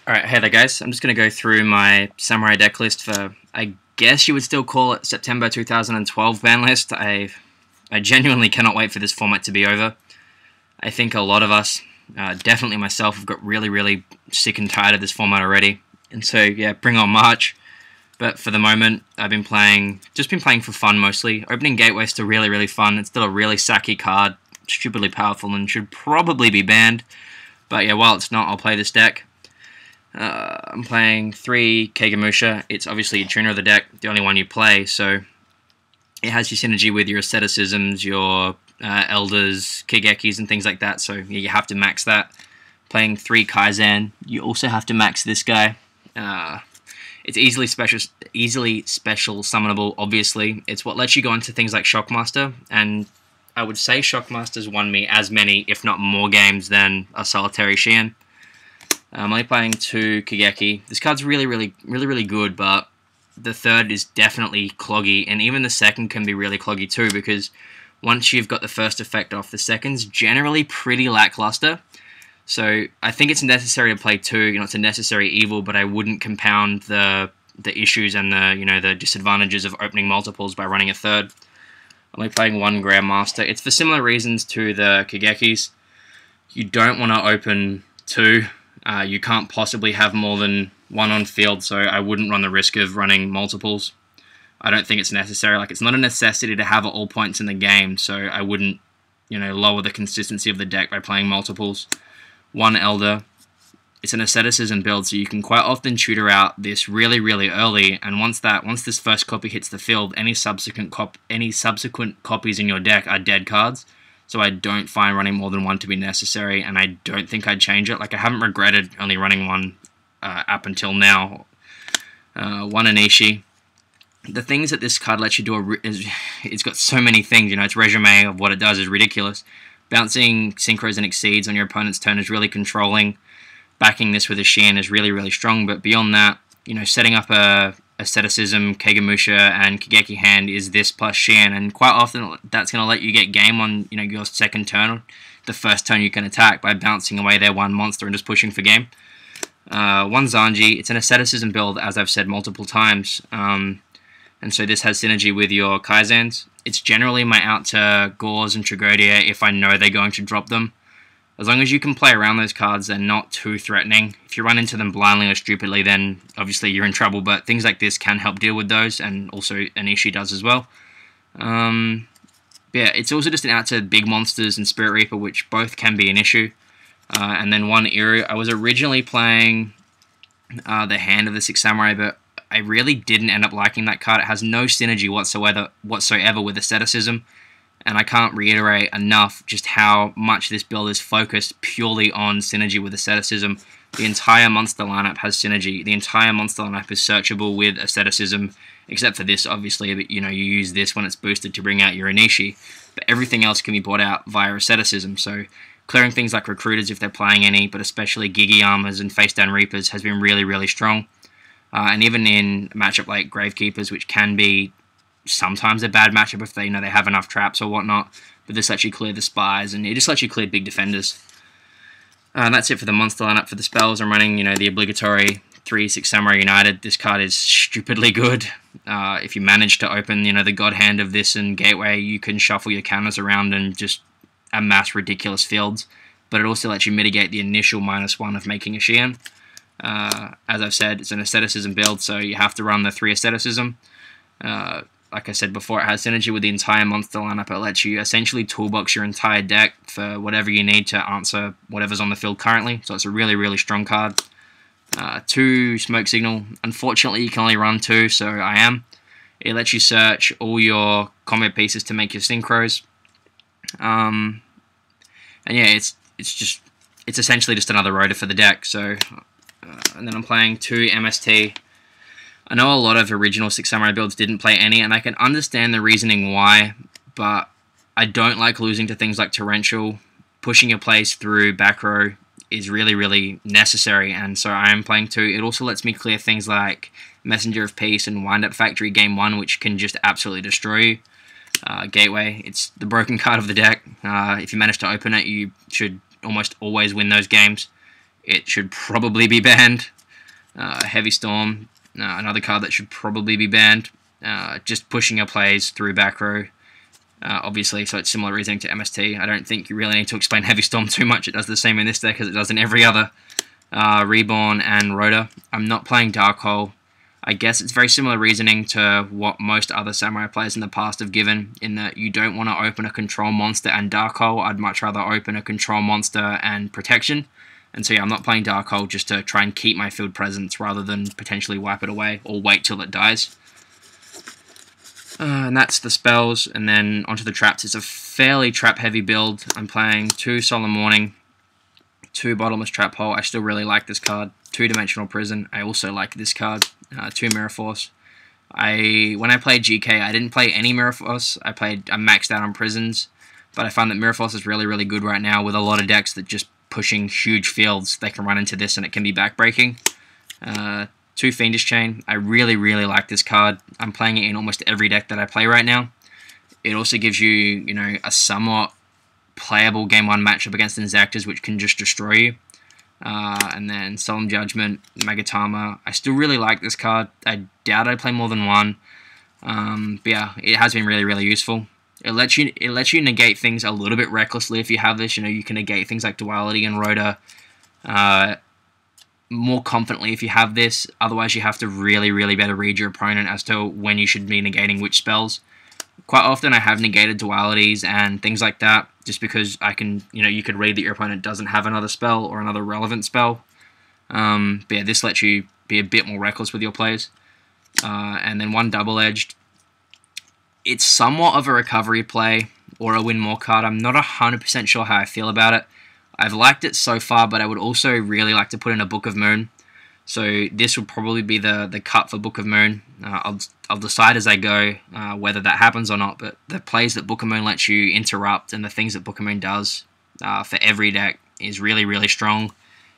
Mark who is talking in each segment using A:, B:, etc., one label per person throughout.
A: Alright, hey there guys, I'm just going to go through my Samurai deck list for, I guess you would still call it September 2012 ban list. I genuinely cannot wait for this format to be over. I think a lot of us, definitely myself, have got really sick and tired of this format already. And so, yeah, bring on March. But for the moment, I've been playing, just been playing for fun mostly. Opening Gateway's still really fun. It's still a really sacky card, stupidly powerful, and should probably be banned. But yeah, while it's not, I'll play this deck. I'm playing 3 Kagemusha. It's obviously a tuner of the deck, the only one you play, so it has your synergy with your asceticisms, your elders, Kigekis, and things like that, so you have to max that. Playing 3 Kaizen, you also have to max this guy. It's easily special summonable, obviously. It's what lets you go into things like Shockmaster, and I would say Shockmaster's won me as many, if not more games than a solitary Xian. I'm only playing 2 Kigeki. This card's really good, but the third is definitely cloggy, and even the second can be really cloggy too, because once you've got the first effect off, the second's generally pretty lackluster. So I think it's necessary to play 2. You know, it's a necessary evil, but I wouldn't compound the issues and the disadvantages of opening multiples by running a third. I'm only playing 1 Grandmaster. It's for similar reasons to the Kigekis. You don't want to open 2. You can't possibly have more than 1 on field, so I wouldn't run the risk of running multiples. I don't think it's necessary. Like, it's not a necessity to have at all points in the game, so I wouldn't, lower the consistency of the deck by playing multiples. 1 Elder. It's an asceticism build, so you can quite often tutor out this really early, and once this first copy hits the field, any subsequent copies in your deck are dead cards. So I don't find running more than 1 to be necessary, and I don't think I'd change it. Like, I haven't regretted only running 1 up until now. 1 Anishi. The things that this card lets you do it's got so many things. Its resume of what it does is ridiculous. Bouncing synchros and exceeds on your opponent's turn is really controlling. Backing this with a Xian is really strong, but beyond that, setting up a asceticism, Kagemusha, and Kigeki hand is this plus Xian, and quite often that's going to let you get game on your second turn, the first turn you can attack by bouncing away their 1 monster and just pushing for game. 1 Zanji, it's an asceticism build, as I've said multiple times, and so this has synergy with your Kaizens. It's generally my out to Gauze and Tragodia if I know they're going to drop them. As long as you can play around those cards, they're not too threatening. If you run into them blindly or stupidly, then obviously you're in trouble, but things like this can help deal with those, and also Anishi does as well. Yeah, it's also just an out to big monsters and Spirit Reaper, which both can be an issue. And then 1 Iru. I was originally playing the Hand of the 6 Samurai, but I really didn't end up liking that card. It has no synergy whatsoever with asceticism. And I can't reiterate enough just how much this build is focused purely on synergy with asceticism. The entire monster lineup has synergy. The entire monster lineup is searchable with asceticism, except for this, obviously. But you use this when it's boosted to bring out your Anishi. But everything else can be brought out via asceticism. So clearing things like Recruiters if they're playing any, but especially Gigi Armors and Face Down Reapers has been really strong. And even in a matchup like Gravekeepers, which can be sometimes a bad matchup if they have enough traps or whatnot, but this lets you clear the spies, and it just lets you clear big defenders. And that's it for the monster lineup. For the spells, I'm running the obligatory 3 6 Samurai United. This card is stupidly good. If you manage to open the God Hand of this and Gateway, you can shuffle your counters around and just amass ridiculous fields, but it also lets you mitigate the initial -1 of making a Xian. As I've said, it's an asceticism build, so you have to run the 3 asceticism. Like I said before, it has synergy with the entire monster lineup. It lets you essentially toolbox your entire deck for whatever you need to answer whatever's on the field currently. So it's a really strong card. 2 Smoke Signal. Unfortunately, you can only run 2, so I am. It lets you search all your combat pieces to make your synchros. And yeah, it's essentially just another rotor for the deck. So, and then I'm playing 2 MST. I know a lot of original 6 Samurai builds didn't play any, and I can understand the reasoning why, but I don't like losing to things like Torrential. Pushing your plays through back row is really necessary, and so I am playing 2. It also lets me clear things like Messenger of Peace and Wind Up Factory Game 1, which can just absolutely destroy you. Gateway, it's the broken card of the deck. If you manage to open it, you should almost always win those games. It should probably be banned. Heavy Storm, another card that should probably be banned. Just pushing your plays through back row. Obviously, so it's similar reasoning to MST. I don't think you really need to explain Heavy Storm too much. It does the same in this deck as it does in every other. Reborn and Rhoda. I'm not playing Dark Hole. I guess it's very similar reasoning to what most other Samurai players in the past have given, in that you don't want to open a Control Monster and Dark Hole. I'd much rather open a Control Monster and Protection. And so yeah, I'm not playing Dark Hole just to try and keep my field presence rather than potentially wipe it away or wait till it dies. And that's the spells, and then onto the traps. It's a fairly trap-heavy build. I'm playing 2 Solemn Warning, 2 Bottomless Trap Hole. I still really like this card. 2-Dimensional Prison. I also like this card. 2 Mirror Force. When I played GK, I didn't play any Mirror Force. I maxed out on Prisons, but I found that Mirror Force is really, really good right now with a lot of decks that just pushing huge fields. They can run into this and it can be backbreaking. 2 Fiendish Chain. I really, really like this card. I'm playing it in almost every deck that I play right now. It also gives you, a somewhat playable Game 1 matchup against Inzactors, which can just destroy you. And then Solemn Judgment, Magatama. I still really like this card. I doubt I play more than one. But yeah, it has been really, really useful. It lets you negate things a little bit recklessly if you have this. You can negate things like Duality and Rhoda more confidently if you have this. Otherwise, you have to really, really better read your opponent as to when you should be negating which spells. Quite often, I have negated Dualities and things like that, just because I can, you could read that your opponent doesn't have another spell or another relevant spell. But yeah, this lets you be a bit more reckless with your plays. And then 1 Double-Edged. It's somewhat of a recovery play or a win more card. I'm not 100% sure how I feel about it. I've liked it so far, but I would also really like to put in a Book of Moon. So this would probably be the cut for Book of Moon. I'll decide as I go whether that happens or not, but the plays that Book of Moon lets you interrupt and the things that Book of Moon does for every deck is really, really strong.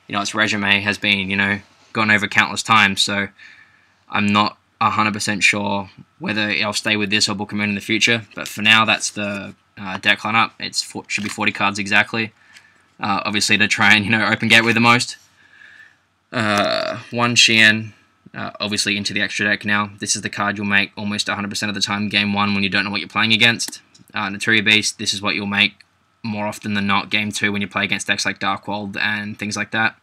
A: Its resume has been, gone over countless times, so I'm not 100% sure whether I'll stay with this or Book of Moon in the future, but for now, that's the deck lineup. It should be 40 cards exactly. Obviously, to try and, open gate with the most. 1 Xian, obviously into the extra deck now. This is the card you'll make almost 100% of the time Game 1 when you don't know what you're playing against. Naturia Beast, this is what you'll make more often than not Game 2 when you play against decks like Darkwold and things like that.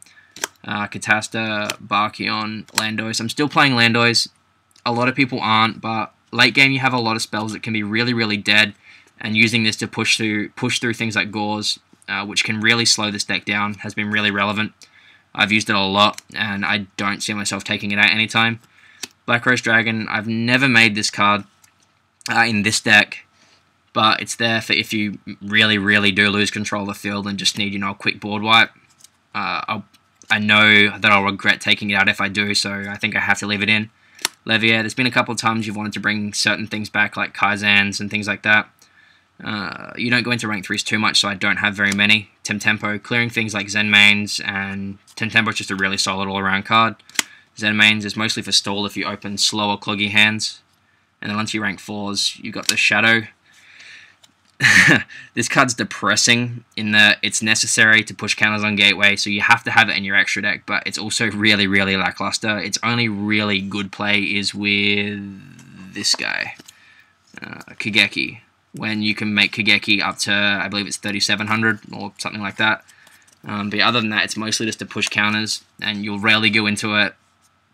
A: Catasta, Barkion, Landois. I'm still playing Landois. A lot of people aren't, but late game you have a lot of spells that can be really, really dead, and using this to push through things like Gauze, which can really slow this deck down, has been really relevant. I've used it a lot, and I don't see myself taking it out anytime. Black Rose Dragon, I've never made this card in this deck, but it's there for if you really, really do lose control of the field and just need, a quick board wipe. I know that I'll regret taking it out if I do, so I think I have to leave it in. Levier, there's been a couple of times you've wanted to bring certain things back, like Kaizans and things like that. You don't go into rank 3s too much, so I don't have very many. Tempo, clearing things like Zen Mains, and Tempo is just a really solid all-around card. Zen Mains is mostly for stall if you open slow or cloggy hands. And then once you rank 4s, you got the Shadow. This card's depressing in that it's necessary to push counters on Gateway, so you have to have it in your extra deck, but it's also really, really lackluster. Its only really good play is with this guy, Kageki, when you can make Kageki up to, I believe it's 3,700 or something like that. But other than that, it's mostly just to push counters, and you'll rarely go into it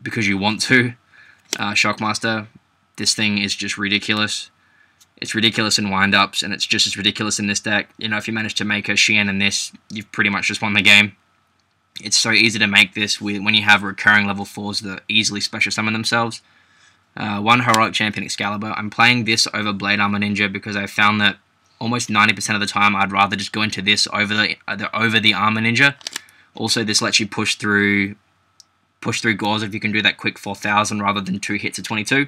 A: because you want to. Shockmaster, this thing is just ridiculous. It's ridiculous in wind-ups, and it's just as ridiculous in this deck. If you manage to make a Xian in this, you've pretty much just won the game. It's so easy to make this when you have recurring level 4s that easily special summon themselves. 1 Heroic Champion Excalibur. I'm playing this over Blade Armor Ninja because I found that almost 90% of the time I'd rather just go into this over the Armor Ninja. Also, this lets you push through Gauze if you can do that quick 4,000 rather than 2 hits of 22.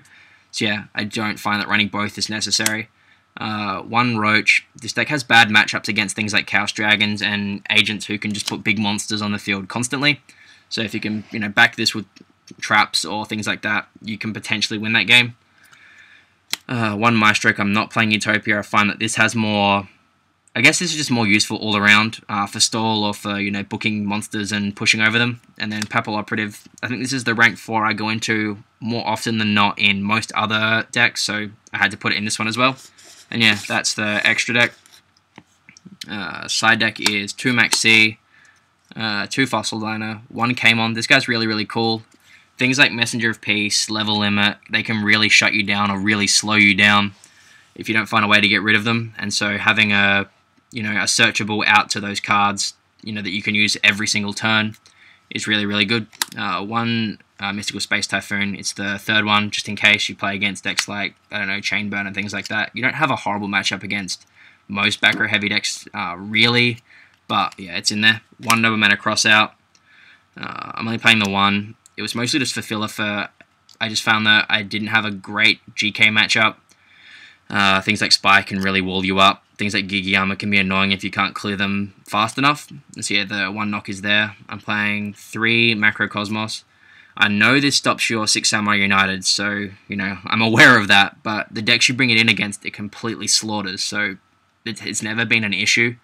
A: So yeah, I don't find that running both is necessary. 1 Roach. This deck has bad matchups against things like Chaos Dragons and agents who can just put big monsters on the field constantly. So if you can, back this with traps or things like that, you can potentially win that game. 1 Maestroke. I'm not playing Utopia. I find that this has more I guess this is just more useful all around for stall or for, you know, booking monsters and pushing over them. And then Papal Operative, I think this is the rank 4 I go into more often than not in most other decks, so I had to put it in this one as well. And yeah, that's the extra deck. Side deck is 2 Max C, 2 Fossil Diner, 1 Kamon. This guy's really, really cool. Things like Messenger of Peace, Level Limit, they can really shut you down or really slow you down if you don't find a way to get rid of them. And so having a, you know, a searchable out to those cards, you know, that you can use every single turn is really, really good. 1 Mystical Space Typhoon, it's the 3rd one, just in case you play against decks like, I don't know, Chainburn and things like that. You don't have a horrible matchup against most back row heavy decks, really, but yeah, it's in there. 1 Noble Mana Cross out. I'm only playing the 1. It was mostly just for filler for, I just found that I didn't have a great GK matchup. Things like Spy can really wall you up. Things like Gigiyama can be annoying if you can't clear them fast enough. So yeah, the 1 knock is there. I'm playing 3 Macrocosmos. I know this stops your 6 Samurai United, so, you know, I'm aware of that, but the decks you bring it in against, it completely slaughters, so it's never been an issue.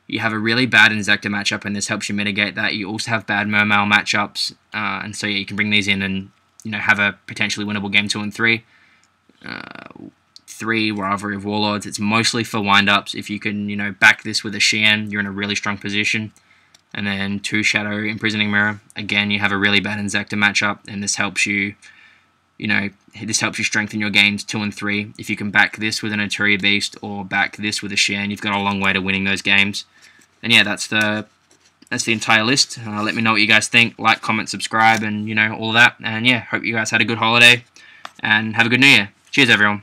A: You have a really bad Inzektor matchup, and this helps you mitigate that. You also have bad Mermail matchups, and so yeah, you can bring these in and, you know, have a potentially winnable game 2 and 3. 3 Rivalry of Warlords. It's mostly for windups. If you can, you know, back this with a Xian, you're in a really strong position. And then 2 Shadow Imprisoning Mirror. Again, you have a really bad Inzektor matchup, and this helps you, you know, this helps you strengthen your games 2 and 3. If you can back this with an Etruria Beast or back this with a Xian, you've got a long way to winning those games. And yeah, that's the entire list. Let me know what you guys think. Like, comment, subscribe, and, you know, all of that. And yeah, hope you guys had a good holiday, and have a good New Year. Cheers, everyone.